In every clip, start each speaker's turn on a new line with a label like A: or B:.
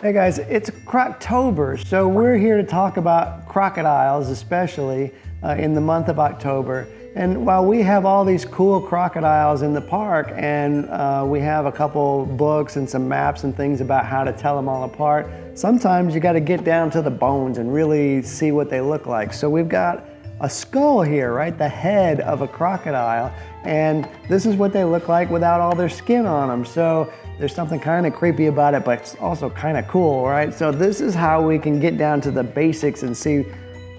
A: Hey guys, it's Croctober, so we're here to talk about crocodiles, especially in the month of October. And while we have all these cool crocodiles in the park, and we have a couple books and some maps and things about how to tell them all apart, sometimes you got to get down to the bones and really see what they look like. So we've got a skull here, right? The head of a crocodile, and this is what they look like without all their skin on them. So there's something kind of creepy about it, but it's also kind of cool, right? So this is how we can get down to the basics and see,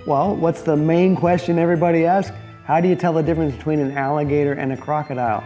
A: well, what's the main question everybody asks? How do you tell the difference between an alligator and a crocodile?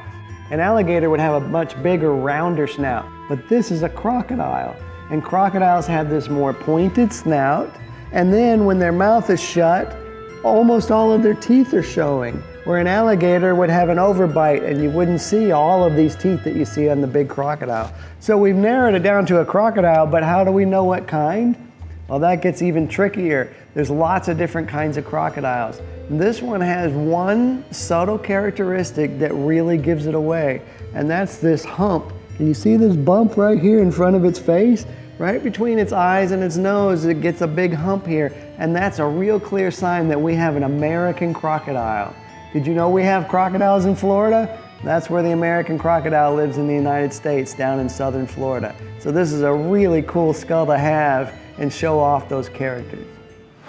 A: An alligator would have a much bigger, rounder snout, but this is a crocodile. And crocodiles have this more pointed snout, and then when their mouth is shut, almost all of their teeth are showing, where an alligator would have an overbite and you wouldn't see all of these teeth that you see on the big crocodile. So we've narrowed it down to a crocodile, but how do we know what kind? Well, that gets even trickier. There's lots of different kinds of crocodiles. This one has one subtle characteristic that really gives it away, and that's this hump. Can you see this bump right here in front of its face? Right between its eyes and its nose, it gets a big hump here, and that's a real clear sign that we have an American crocodile. Did you know we have crocodiles in Florida? That's where the American crocodile lives in the United States, down in southern Florida. So this is a really cool skull to have and show off those characters.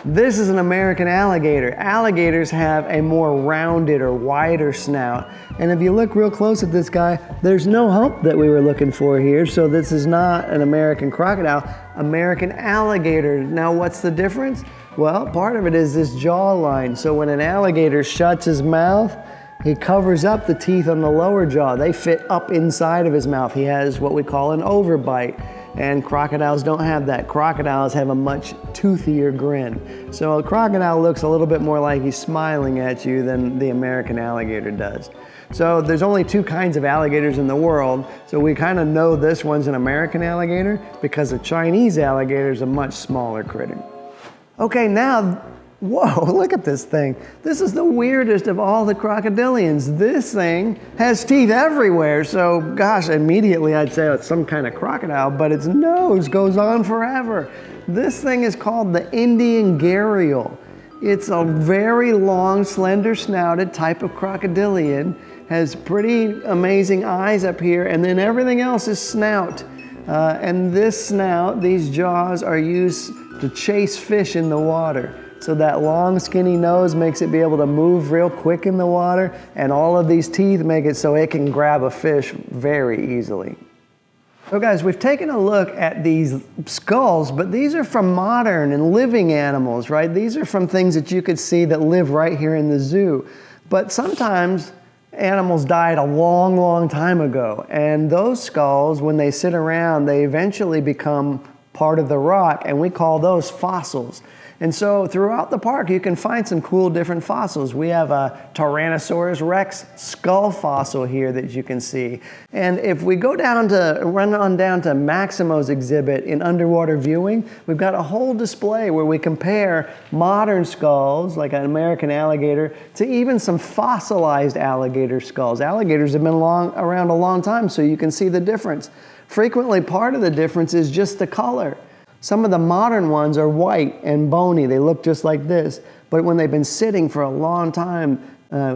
A: This is an American alligator. Alligators have a more rounded or wider snout. And if you look real close at this guy, there's no hump that we were looking for here. So this is not an American crocodile, American alligator. Now what's the difference? Well, part of it is this jawline. So when an alligator shuts his mouth, he covers up the teeth on the lower jaw. They fit up inside of his mouth. He has what we call an overbite. And crocodiles don't have that. Crocodiles have a much toothier grin. So a crocodile looks a little bit more like he's smiling at you than the American alligator does. So there's only two kinds of alligators in the world. So we kind of know this one's an American alligator because a Chinese alligator is a much smaller critter. Okay, now, whoa, look at this thing. This is the weirdest of all the crocodilians. This thing has teeth everywhere. So gosh, immediately I'd say it's some kind of crocodile, but its nose goes on forever. This thing is called the Indian gharial. It's a very long, slender snouted type of crocodilian, has pretty amazing eyes up here, and then everything else is snout. And this snout, these jaws are used to chase fish in the water. So that long skinny nose makes it be able to move real quick in the water, and all of these teeth make it so it can grab a fish very easily. So guys, we've taken a look at these skulls, but these are from modern and living animals, right? These are from things that you could see that live right here in the zoo. But sometimes animals died a long, long time ago, and those skulls, when they sit around, they eventually become part of the rock, and we call those fossils. And so throughout the park, you can find some cool different fossils. We have a Tyrannosaurus Rex skull fossil here that you can see. And if we go down to, run on down to Maximo's exhibit in underwater viewing, we've got a whole display where we compare modern skulls, like an American alligator, to even some fossilized alligator skulls. Alligators have been around a long time, so you can see the difference. Frequently, part of the difference is just the color. Some of the modern ones are white and bony. They look just like this. But when they've been sitting for a long time,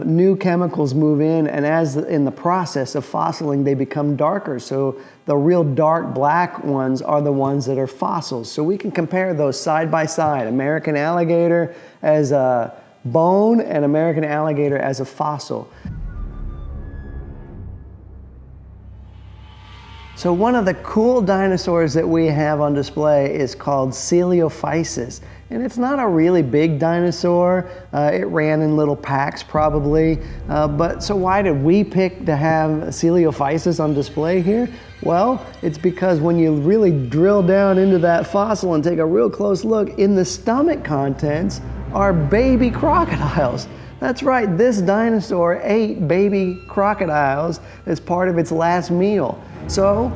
A: new chemicals move in, and as in the process of fossiling, they become darker. So the real dark black ones are the ones that are fossils. So we can compare those side by side. American alligator as a bone and American alligator as a fossil. So one of the cool dinosaurs that we have on display is called Coelophysis. And it's not a really big dinosaur. It ran in little packs probably. But so why did we pick to have Coelophysis on display here? Well, it's because when you really drill down into that fossil and take a real close look, in the stomach contents are baby crocodiles. That's right, this dinosaur ate baby crocodiles as part of its last meal. So,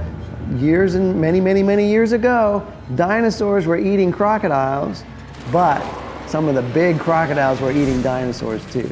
A: years and many years ago, dinosaurs were eating crocodiles, but some of the big crocodiles were eating dinosaurs too.